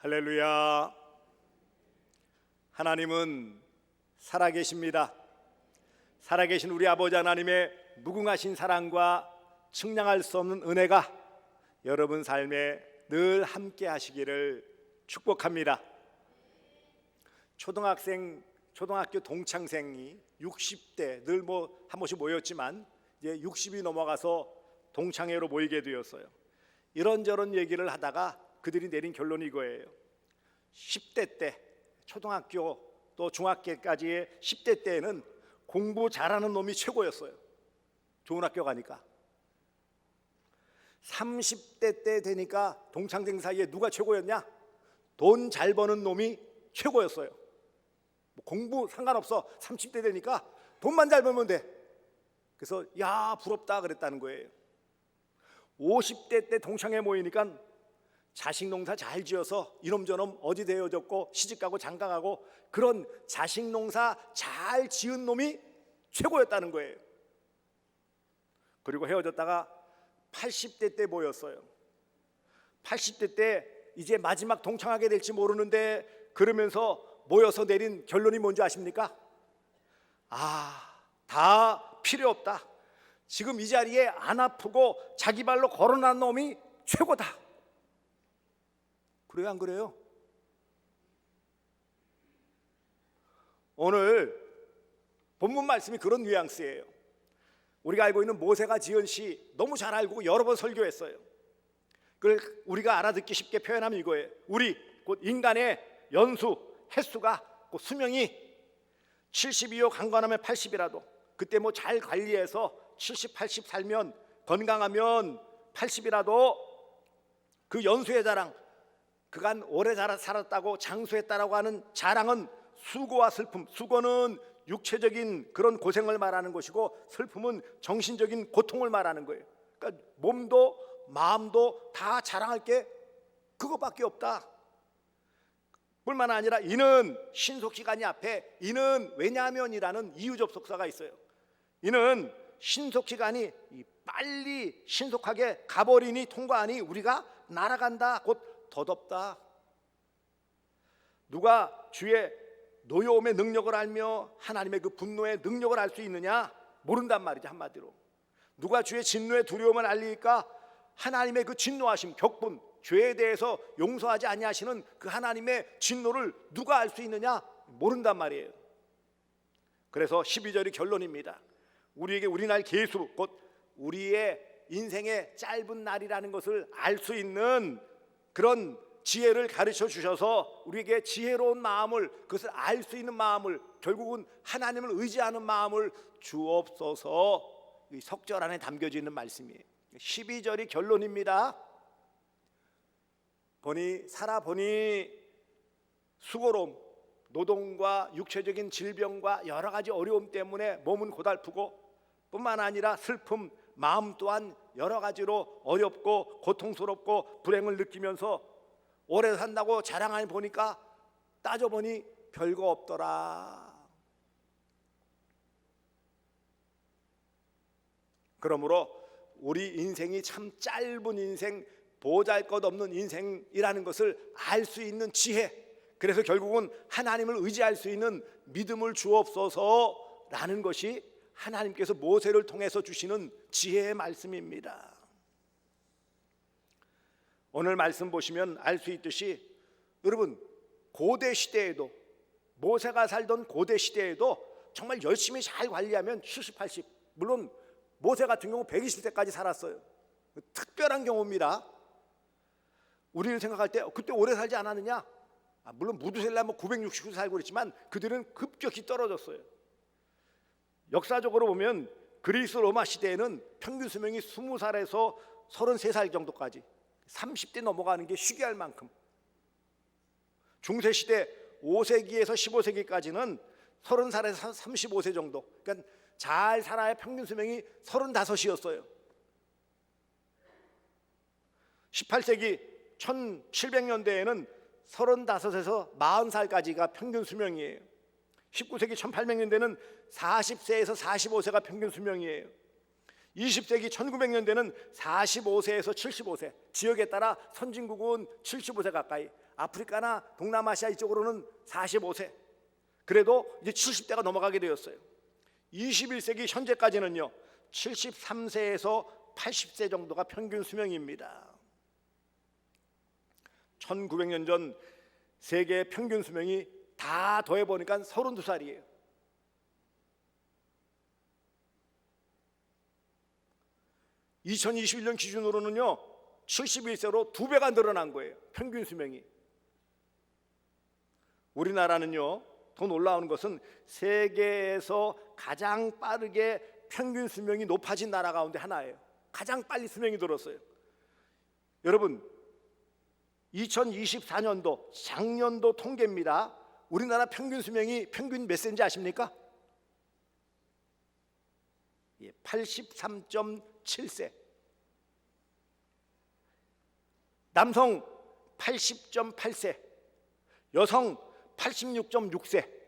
할렐루야. 하나님은 살아계십니다. 살아계신 우리 아버지 하나님의 무궁하신 사랑과 측량할 수 없는 은혜가 여러분 삶에 늘 함께 하시기를 축복합니다. 초등학교 동창생이 60대 늘 한 번씩 모였지만 이제 60이 넘어가서 동창회로 모이게 되었어요. 이런저런 얘기를 하다가 그들이 내린 결론이 이거예요. 10대 때, 초등학교 또 중학교까지의 10대 때에는 공부 잘하는 놈이 최고였어요. 좋은 학교 가니까. 30대 때 되니까 동창생 사이에 누가 최고였냐? 돈 잘 버는 놈이 최고였어요. 공부 상관없어. 30대 되니까 돈만 잘 벌면 돼. 그래서 야 부럽다 그랬다는 거예요. 50대 때 동창회 모이니까 자식 농사 잘 지어서 이놈저놈 어디 대여졌고 시집가고 장가가고 그런 자식 농사 잘 지은 놈이 최고였다는 거예요. 그리고 헤어졌다가 80대 때 모였어요. 80대 때 이제 마지막 동창하게 될지 모르는데 그러면서 모여서 내린 결론이 뭔지 아십니까? 다 필요 없다. 지금 이 자리에 안 아프고 자기 발로 걸어난 놈이 최고다. 그래요, 안 그래요? 오늘 본문 말씀이 그런 뉘앙스예요. 우리가 알고 있는 모세가 지은 시 너무 잘 알고 여러 번 설교했어요. 그걸 우리가 알아듣기 쉽게 표현하면 이거예요. 우리 곧 인간의 연수, 횟수가 곧 수명이 72요 강건하면 80이라도 그때 잘 관리해서 70, 80 살면 건강하면 80이라도 그 연수의 자랑, 그간 오래 살았다고 장수했다라고 하는 자랑은 수고와 슬픔. 수고는 육체적인 그런 고생을 말하는 것이고 슬픔은 정신적인 고통을 말하는 거예요. 그러니까 몸도 마음도 다 자랑할 게 그거밖에 없다. 뿐만 아니라 이는 신속기간이 앞에 이는 왜냐하면이라는 이유접속사가 있어요. 이는 신속기간이 빨리 신속하게 가버리니 통과하니 우리가 날아간다. 곧 덧없다. 누가 주의 노여움의 능력을 알며 하나님의 그 분노의 능력을 알 수 있느냐? 모른단 말이죠, 한마디로. 누가 주의 진노의 두려움을 알리니까 하나님의 그 진노하심, 격분, 죄에 대해서 용서하지 아니하시는 그 하나님의 진노를 누가 알 수 있느냐? 모른단 말이에요. 그래서 12절이 결론입니다. 우리에게 우리 날 계수, 곧 우리의 인생의 짧은 날이라는 것을 알 수 있는 그런 지혜를 가르쳐 주셔서 우리에게 지혜로운 마음을, 그것을 알 수 있는 마음을, 결국은 하나님을 의지하는 마음을 주옵소서. 이 석절 안에 담겨져 있는 말씀이에요. 12절이 결론입니다. 살아보니 수고로움, 노동과 육체적인 질병과 여러 가지 어려움 때문에 몸은 고달프고 뿐만 아니라 슬픔, 마음 또한 여러 가지로 어렵고 고통스럽고 불행을 느끼면서 오래 산다고 자랑하니 보니까 따져보니 별거 없더라. 그러므로 우리 인생이 참 짧은 인생, 보잘것없는 인생이라는 것을 알 수 있는 지혜, 그래서 결국은 하나님을 의지할 수 있는 믿음을 주옵소서라는 것이 하나님께서 모세를 통해서 주시는 지혜의 말씀입니다. 오늘 말씀 보시면 알 수 있듯이 여러분 고대 시대에도, 모세가 살던 고대 시대에도 정말 열심히 잘 관리하면 70, 80, 물론 모세 같은 경우 120세까지 살았어요. 특별한 경우입니다. 우리를 생각할 때 그때 오래 살지 않았느냐? 물론 무두셀라 969 살고 그랬지만 그들은 급격히 떨어졌어요. 역사적으로 보면 그리스 로마 시대에는 평균 수명이 20살에서 33살 정도까지, 30대 넘어가는 게 희귀할 만큼. 중세 시대 5세기에서 15세기까지는 30살에서 35세 정도, 그러니까 잘 살아야 평균 수명이 35이었어요. 18세기 1700년대에는 35에서 40살까지가 평균 수명이에요. 19세기 1800년대는 40세에서 45세가 평균 수명이에요. 20세기 1900년대는 45세에서 75세, 지역에 따라 선진국은 75세 가까이, 아프리카나 동남아시아 이쪽으로는 45세, 그래도 이제 70대가 넘어가게 되었어요. 21세기 현재까지는요 73세에서 80세 정도가 평균 수명입니다. 1900년 전 세계 평균 수명이 다 더해보니까 32살이에요. (2021년) 기준으로는요 71세로 2배가 늘어난 거예요, 평균 수명이. 우리나라는요 더 놀라운 것은 세계에서 가장 빠르게 평균 수명이 높아진 나라 가운데 하나예요. 가장 빨리 수명이 들었어요. 여러분, 2024년도 작년도 통계입니다. 우리나라 평균 수명이 평균 몇 세인지 아십니까? 83.7세. 남성 80.8세, 여성 86.6세.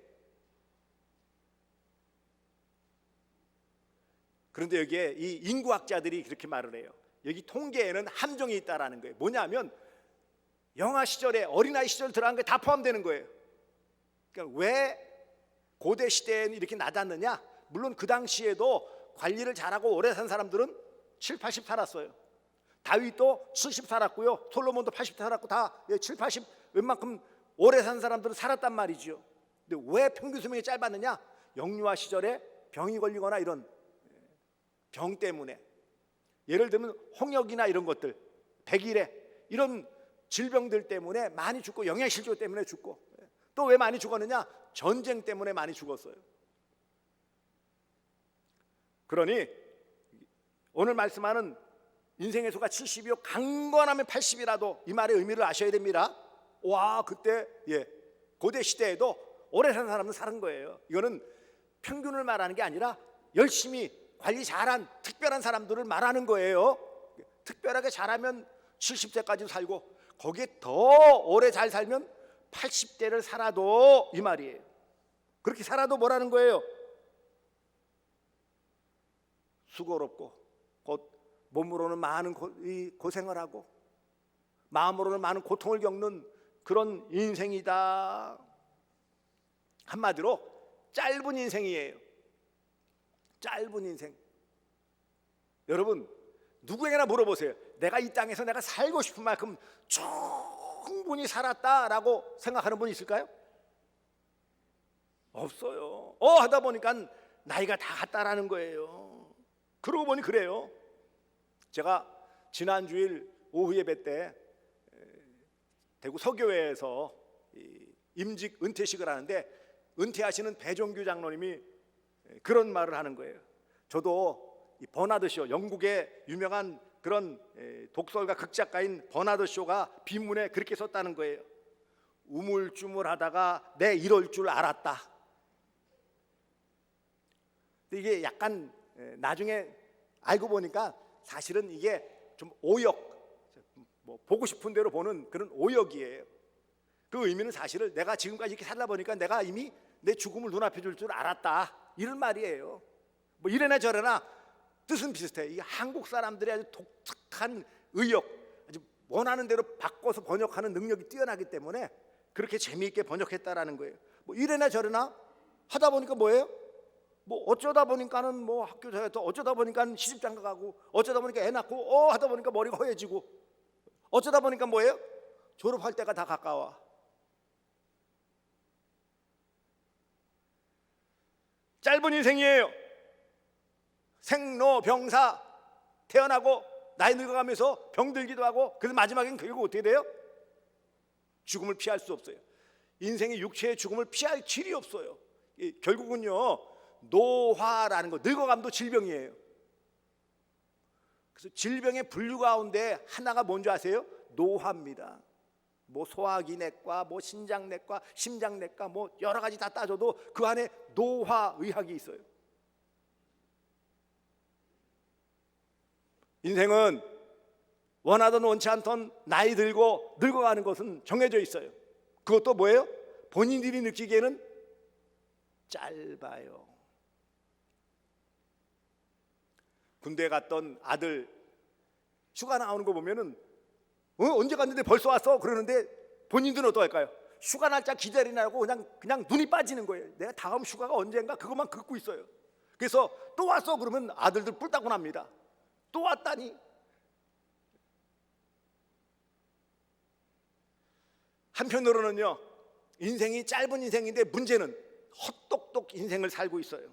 그런데 여기에 이 인구학자들이 그렇게 말을 해요. 여기 통계에는 함정이 있다라는 거예요. 뭐냐면 영아 시절에, 어린아이 시절 들어간 게 다 포함되는 거예요. 그러니까 왜 고대 시대에는 이렇게 낮았느냐? 물론 그 당시에도 관리를 잘하고 오래 산 사람들은 7, 80 살았어요. 다윗도 70 살았고요, 솔로몬도 80 살았고, 다 7, 80 웬만큼 오래 산 사람들은 살았단 말이죠. 근데 왜 평균 수명이 짧았느냐? 영유아 시절에 병이 걸리거나 이런 병 때문에, 예를 들면 홍역이나 이런 것들, 백일해, 이런 질병들 때문에 많이 죽고, 영양실조 때문에 죽고. 또 왜 많이 죽었느냐? 전쟁 때문에 많이 죽었어요. 그러니 오늘 말씀하는 인생의 수가 70이요 강건하면 80이라도, 이 말의 의미를 아셔야 됩니다. 와, 그때 고대 시대에도 오래 산 사람은 사는 거예요. 이거는 평균을 말하는 게 아니라 열심히 관리 잘한 특별한 사람들을 말하는 거예요. 특별하게 잘하면 70세까지 살고, 거기에 더 오래 잘 살면 80대를 살아도, 이 말이에요. 그렇게 살아도 뭐라는 거예요? 수고롭고, 곧 몸으로는 많은 고생을 하고 마음으로는 많은 고통을 겪는 그런 인생이다. 한마디로 짧은 인생이에요. 짧은 인생. 여러분, 누구에게나 물어보세요. 내가 이 땅에서 내가 살고 싶은 만큼 충분히 살았다라고 생각하는 분 있을까요? 없어요. 하다 보니까 나이가 다 갔다라는 거예요. 그러고 보니 그래요. 제가 지난 주일 오후 예배 때 대구 서교회에서 임직 은퇴식을 하는데, 은퇴하시는 배종규 장로님이 그런 말을 하는 거예요. 저도 이 버나드 쇼, 영국의 유명한 그런 독설가 극작가인 버나드 쇼가 비문에 그렇게 썼다는 거예요. 우물쭈물하다가 내 이럴 줄 알았다. 근데 이게 약간 나중에 알고 보니까 사실은 이게 좀 오역, 뭐 보고 싶은 대로 보는 그런 오역이에요. 그 의미는 사실은 내가 지금까지 이렇게 살다 보니까 내가 이미 내 죽음을 눈앞에 둘 줄 알았다, 이런 말이에요. 뭐 이래나 저래나 뜻은 비슷해. 이 한국 사람들의 아주 독특한 의역, 아주 원하는 대로 바꿔서 번역하는 능력이 뛰어나기 때문에 그렇게 재미있게 번역했다라는 거예요. 뭐 이래나 저래나 하다 보니까 뭐예요? 뭐 어쩌다 보니까는 뭐 학교 다녔다, 어쩌다 보니까 시집장가 가고, 어쩌다 보니까 애 낳고, 하다 보니까 머리가 허해지고, 어쩌다 보니까 뭐예요? 졸업할 때가 다 가까워. 짧은 인생이에요. 생로병사, 태어나고 나이 늙어가면서 병들기도 하고, 그래서 마지막엔 결국 어떻게 돼요? 죽음을 피할 수 없어요. 인생의 육체의 죽음을 피할 길이 없어요. 결국은요, 노화라는 거, 늙어감도 질병이에요. 그래서 질병의 분류 가운데 하나가 뭔지 아세요? 노화입니다. 뭐 소화기내과, 뭐 신장내과, 심장내과, 뭐 여러 가지 다 따져도 그 안에 노화의학이 있어요. 인생은 원하든 원치 않던 나이 들고 늙어가는 것은 정해져 있어요. 그것도 뭐예요? 본인들이 느끼기에는 짧아요. 군대 갔던 아들 휴가 나오는 거 보면은 언제 갔는데 벌써 왔어? 그러는데 본인들은 어떡할까요? 휴가 날짜 기다리느라고 그냥 눈이 빠지는 거예요. 내가 다음 휴가가 언젠가 그것만 긋고 있어요. 그래서 또 왔어 그러면 아들들 뿔따고 납니다. 또 왔다니. 한편으로는요, 인생이 짧은 인생인데 문제는 헛똑똑 인생을 살고 있어요.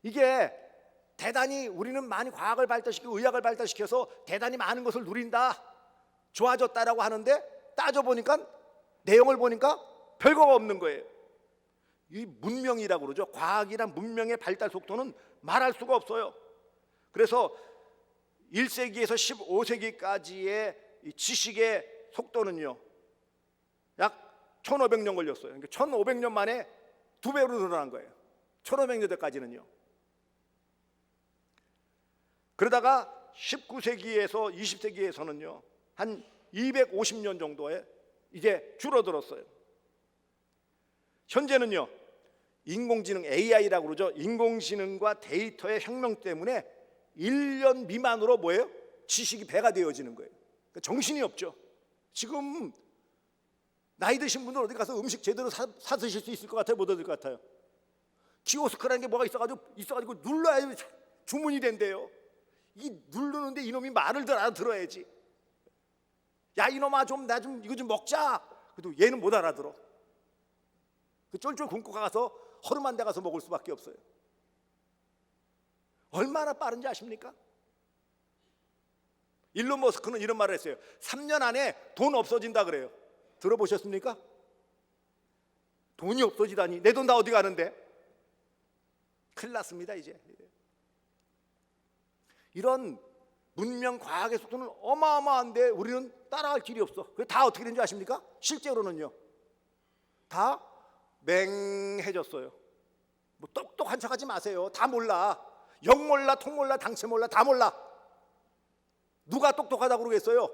이게 대단히 우리는 많이 과학을 발달시키고 의학을 발달시켜서 대단히 많은 것을 누린다, 좋아졌다라고 하는데 따져보니까 내용을 보니까 별거가 없는 거예요. 이 문명이라고 그러죠. 과학이란 문명의 발달 속도는 말할 수가 없어요. 그래서 1세기에서 15세기까지의 이 지식의 속도는요, 약 1500년 걸렸어요. 그러니까 1500년 만에 2배로 늘어난 거예요. 1500년대까지는요. 그러다가 19세기에서 20세기에서는요 한 250년 정도에 이제 줄어들었어요. 현재는요 인공지능 AI라고 그러죠. 인공지능과 데이터의 혁명 때문에 1년 미만으로 뭐예요? 지식이 배가 되어지는 거예요. 그러니까 정신이 없죠. 지금 나이 드신 분들 어디 가서 음식 제대로 사 드실 수 있을 것 같아요? 못 얻을 것 같아요? 키오스크라는 게 뭐가 있어가지고 눌러야 주문이 된대요. 이 누르는데 이놈이 말을 알아들어야지. 야 이놈아 나 좀 이거 좀 먹자. 그래도 얘는 못 알아들어. 그 쫄쫄 굶고 가서 허름한 데 가서 먹을 수밖에 없어요. 얼마나 빠른지 아십니까? 일론 머스크는 이런 말을 했어요. 3년 안에 돈 없어진다 그래요. 들어보셨습니까? 돈이 없어지다니. 내 돈 다 어디 가는데? 큰일 났습니다 이제. 이런 문명 과학의 속도는 어마어마한데 우리는 따라갈 길이 없어. 그게 다 어떻게 되는지 아십니까? 실제로는요 다 맹해졌어요. 뭐 똑똑한 척하지 마세요. 다 몰라. 영 몰라, 통 몰라, 당체 몰라, 다 몰라. 누가 똑똑하다고 그러겠어요?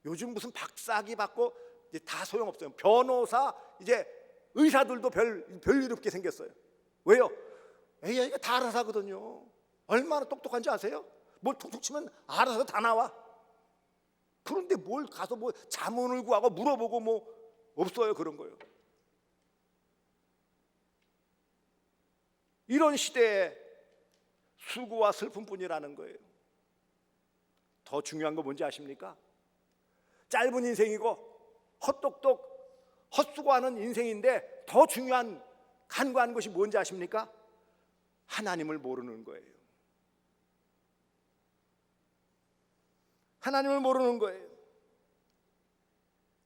요즘 무슨 박사학위 받고 이제 다 소용없어요. 변호사, 이제 의사들도 별일 없게 생겼어요. 왜요? AI가 다 알아서 하거든요. 얼마나 똑똑한지 아세요? 뭘 툭툭 치면 알아서 다 나와. 그런데 뭘 가서 뭐 자문을 구하고 물어보고 뭐 없어요. 그런 거요. 이런 시대에 수고와 슬픔뿐이라는 거예요. 더 중요한 거 뭔지 아십니까? 짧은 인생이고 헛똑똑 헛수고하는 인생인데 더 중요한 간과한 것이 뭔지 아십니까? 하나님을 모르는 거예요. 하나님을 모르는 거예요.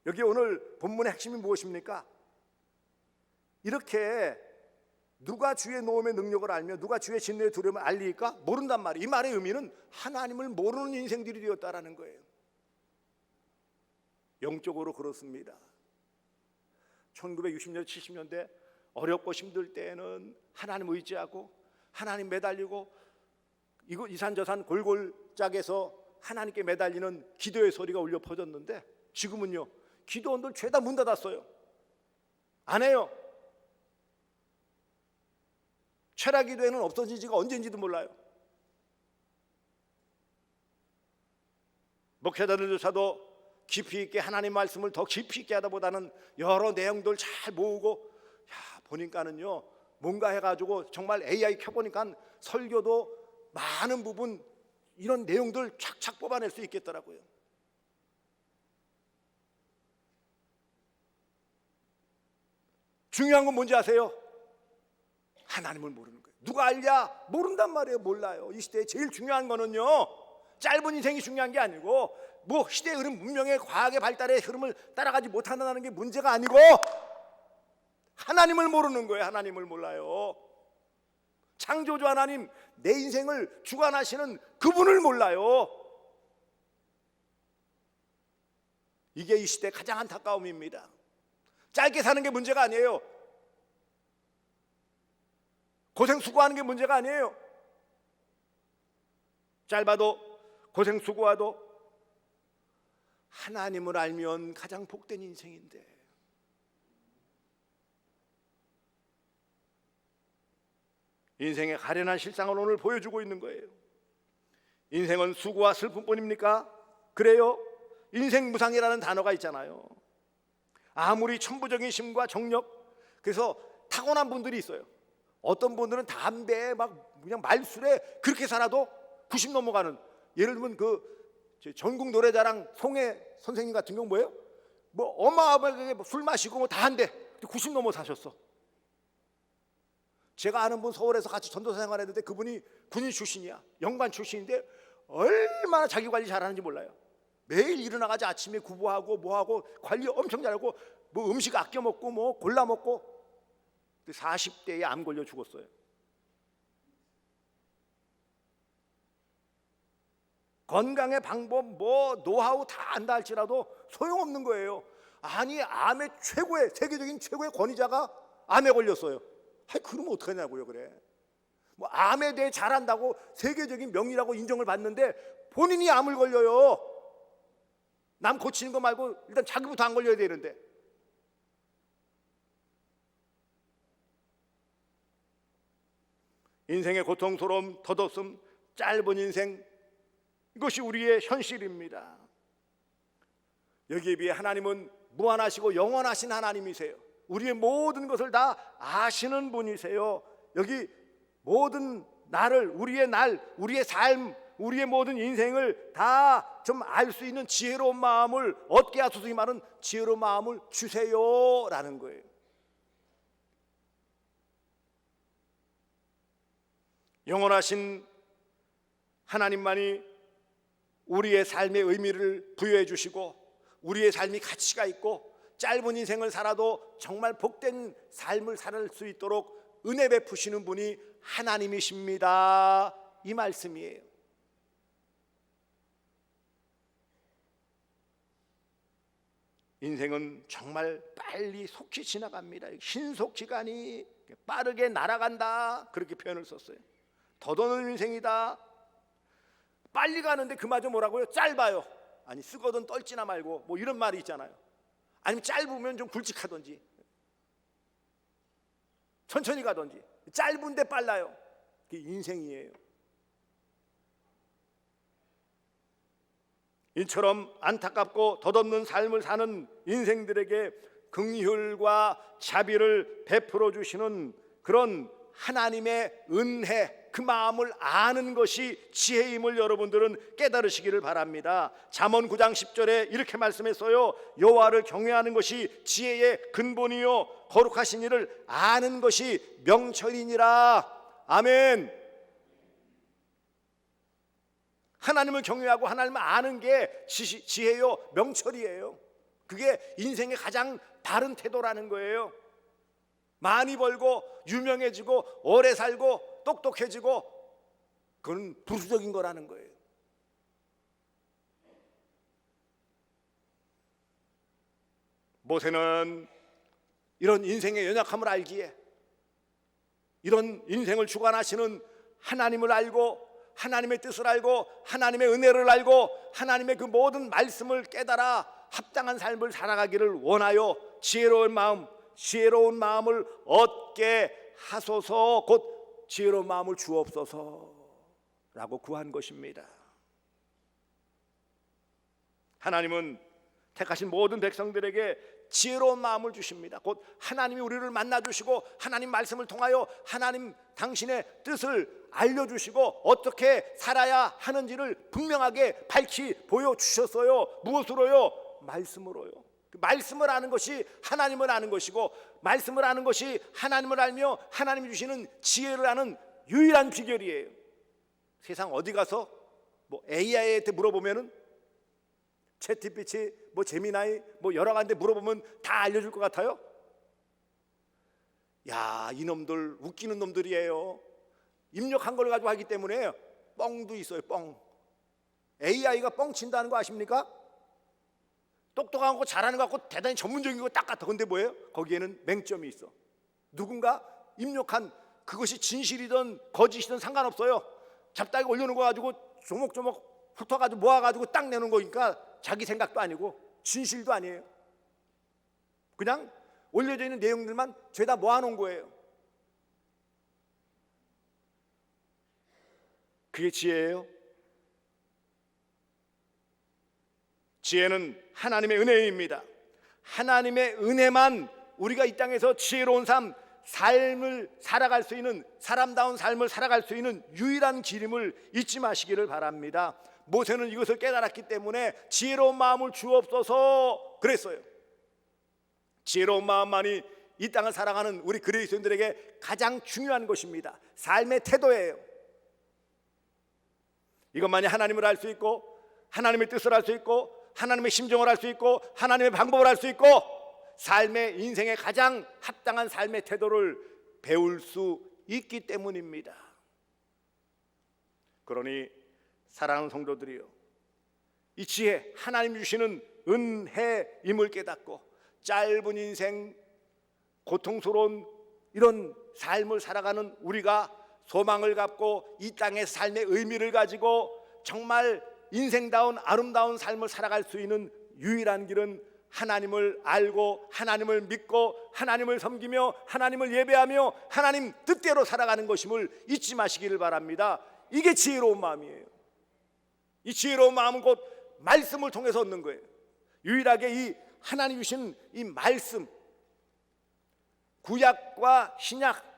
여기 오늘 본문의 핵심이 무엇입니까? 이렇게 누가 주의 노음의 능력을 알며 누가 주의 진노의 두려움을 알리까? 모른단 말이에요. 이 말의 의미는 하나님을 모르는 인생들이 되었다라는 거예요. 영적으로 그렇습니다. 1960년대 70년대 어렵고 힘들 때에는 하나님 의지하고 하나님 매달리고 이산저산 골골짝에서 하나님께 매달리는 기도의 소리가 울려 퍼졌는데 지금은요 기도원들 죄다 문 닫았어요. 안 해요. 철학 기도회는 없어진 지가 언제인지도 몰라요. 목회자들조차도 깊이 있게 하나님 말씀을 더 깊이 있게 하다 보다는 여러 내용들 잘 모으고 보니까는요 뭔가 해가지고 정말 AI 켜보니까 설교도 많은 부분 이런 내용들 착착 뽑아낼 수 있겠더라고요. 중요한 건 뭔지 아세요? 하나님을 모르는 거예요. 누가 알냐? 모른단 말이에요. 몰라요. 이 시대에 제일 중요한 거는요 짧은 인생이 중요한 게 아니고 뭐 시대의 흐름, 문명의 과학의 발달의 흐름을 따라가지 못한다는 게 문제가 아니고 하나님을 모르는 거예요. 하나님을 몰라요. 창조주 하나님, 내 인생을 주관하시는 그분을 몰라요. 이게 이 시대의 가장 안타까움입니다. 짧게 사는 게 문제가 아니에요. 고생 수고하는 게 문제가 아니에요. 짧아도 고생 수고하도 하나님을 알면 가장 복된 인생인데 인생의 가련한 실상을 오늘 보여주고 있는 거예요. 인생은 수고와 슬픔뿐입니까? 그래요? 인생 무상이라는 단어가 있잖아요. 아무리 천부적인 힘과 정력, 그래서 타고난 분들이 있어요. 어떤 분들은 담배에 막 그냥 말술에 그렇게 살아도 90 넘어가는, 예를 들면 그 전국 노래자랑 송혜 선생님 같은 경우 뭐예요? 뭐 어마어마하게 술 마시고 뭐 다 한대 90 넘어 사셨어. 제가 아는 분 서울에서 같이 전도사 생활했는데 그분이 군인 출신이야. 영관 출신인데 얼마나 자기 관리 잘하는지 몰라요. 매일 일어나가지고 아침에 구보하고 뭐하고 관리 엄청 잘하고 뭐 음식 아껴 먹고 뭐 골라 먹고 40대에 암 걸려 죽었어요. 건강의 방법 뭐 노하우 다 안다 할지라도 소용없는 거예요. 아니 암의 최고의 세계적인 최고의 권위자가 암에 걸렸어요. 아니 그러면 어떡하냐고요. 그래 뭐 암에 대해 잘한다고 세계적인 명의라고 인정을 받는데 본인이 암을 걸려요. 남 고치는 거 말고 일단 자기부터 안 걸려야 되는데. 인생의 고통스러움, 덧없음, 짧은 인생, 이것이 우리의 현실입니다. 여기에 비해 하나님은 무한하시고 영원하신 하나님이세요. 우리의 모든 것을 다 아시는 분이세요. 여기 모든 나를, 우리의 날, 우리의 삶, 우리의 모든 인생을 다 좀 알 수 있는 지혜로운 마음을 얻게 하소서. 이 말은 지혜로운 마음을 주세요라는 거예요. 영원하신 하나님만이 우리의 삶의 의미를 부여해 주시고 우리의 삶이 가치가 있고 짧은 인생을 살아도 정말 복된 삶을 살 수 있도록 은혜 베푸시는 분이 하나님이십니다. 이 말씀이에요. 인생은 정말 빨리 속히 지나갑니다. 신속기간이 빠르게 날아간다, 그렇게 표현을 썼어요. 더더는 인생이다. 빨리 가는데 그마저 뭐라고요? 짧아요. 아니 쓰거든 떨지나 말고 뭐 이런 말이 있잖아요. 아니면 짧으면 좀 굵직하던지 천천히 가던지, 짧은데 빨라요. 그게 인생이에요. 이처럼 안타깝고 덧없는 삶을 사는 인생들에게 긍휼과 자비를 베풀어 주시는 그런 하나님의 은혜, 그 마음을 아는 것이 지혜임을 여러분들은 깨달으시기를 바랍니다. 잠언 9장 10절에 이렇게 말씀했어요. 여호와를 경외하는 것이 지혜의 근본이요 거룩하신 이를 아는 것이 명철이니라. 아멘. 하나님을 경외하고 하나님을 아는 게 지혜요 명철이에요. 그게 인생의 가장 바른 태도라는 거예요. 많이 벌고 유명해지고 오래 살고 똑똑해지고 그건 부수적인 거라는 거예요. 모세는 이런 인생의 연약함을 알기에 이런 인생을 주관하시는 하나님을 알고 하나님의 뜻을 알고 하나님의 은혜를 알고 하나님의 그 모든 말씀을 깨달아 합당한 삶을 살아가기를 원하여 지혜로운 마음을 얻게 하소서, 곧 지혜로운 마음을 주옵소서라고 구한 것입니다. 하나님은 택하신 모든 백성들에게 지혜로운 마음을 주십니다. 곧 하나님이 우리를 만나주시고 하나님 말씀을 통하여 하나님 당신의 뜻을 알려주시고 어떻게 살아야 하는지를 분명하게 밝히 보여주셨어요. 무엇으로요? 말씀으로요. 말씀을 아는 것이 하나님을 아는 것이고 말씀을 아는 것이 하나님을 알며 하나님이 주시는 지혜를 아는 유일한 비결이에요. 세상 어디 가서 뭐 AI한테 물어보면은 챗GPT, 뭐 제미나이, 뭐 여러 가지 물어보면 다 알려줄 것 같아요? 야, 이놈들 웃기는 놈들이에요. 입력한 걸 가지고 하기 때문에 뻥도 있어요. 뻥. AI가 뻥 친다는 거 아십니까? 똑똑한 거 잘하는 거 같고 대단히 전문적인 거 딱 같아. 근데 뭐예요? 거기에는 맹점이 있어. 누군가 입력한 그것이 진실이든 거짓이든 상관없어요. 잡다가 올려놓은 거 가지고 조목조목 훑어가지고 모아가지고 딱 내놓은 거니까 자기 생각도 아니고 진실도 아니에요. 그냥 올려져 있는 내용들만 죄다 모아놓은 거예요. 그게 지혜예요? 지혜는 하나님의 은혜입니다. 하나님의 은혜만 우리가 이 땅에서 지혜로운 삶을 살아갈 수 있는, 사람다운 삶을 살아갈 수 있는 유일한 길임을 잊지 마시기를 바랍니다. 모세는 이것을 깨달았기 때문에 지혜로운 마음을 주옵소서 그랬어요. 지혜로운 마음만이 이 땅을 살아가는 우리 그리스도인들에게 가장 중요한 것입니다. 삶의 태도예요. 이것만이 하나님을 알 수 있고, 하나님의 뜻을 알 수 있고, 하나님의 심정을 알 수 있고, 하나님의 방법을 알 수 있고, 삶의 인생에 가장 합당한 삶의 태도를 배울 수 있기 때문입니다. 그러니 사랑하는 성도들이요, 이 지혜, 하나님 주시는 은혜임을 깨닫고 짧은 인생, 고통스러운 이런 삶을 살아가는 우리가 소망을 갖고 이 땅의 삶의 의미를 가지고 정말 인생다운 아름다운 삶을 살아갈 수 있는 유일한 길은 하나님을 알고 하나님을 믿고 하나님을 섬기며 하나님을 예배하며 하나님 뜻대로 살아가는 것임을 잊지 마시기를 바랍니다. 이게 지혜로운 마음이에요. 이 지혜로운 마음은 곧 말씀을 통해서 얻는 거예요. 유일하게 이 하나님 주신 이 말씀, 구약과 신약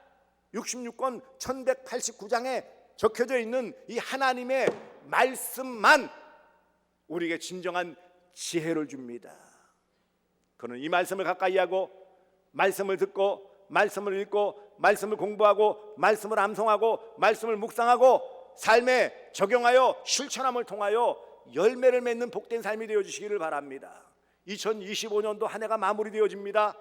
66권 1189장에 적혀져 있는 이 하나님의 말씀만 우리에게 진정한 지혜를 줍니다. 그는 이 말씀을 가까이 하고 말씀을 듣고 말씀을 읽고 말씀을 공부하고 말씀을 암송하고 말씀을 묵상하고 삶에 적용하여 실천함을 통하여 열매를 맺는 복된 삶이 되어주시기를 바랍니다. 2025년도 한 해가 마무리되어집니다.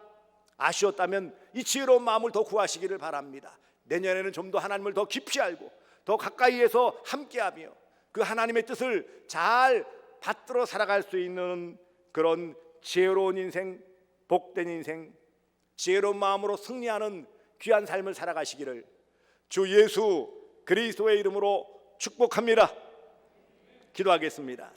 아쉬웠다면 이 지혜로운 마음을 더 구하시기를 바랍니다. 내년에는 좀 더 하나님을 더 깊이 알고 더 가까이에서 함께하며 그 하나님의 뜻을 잘 받들어 살아갈 수 있는 그런 지혜로운 인생, 복된 인생, 지혜로운 마음으로 승리하는 귀한 삶을 살아가시기를 주 예수 그리스도의 이름으로 축복합니다. 기도하겠습니다.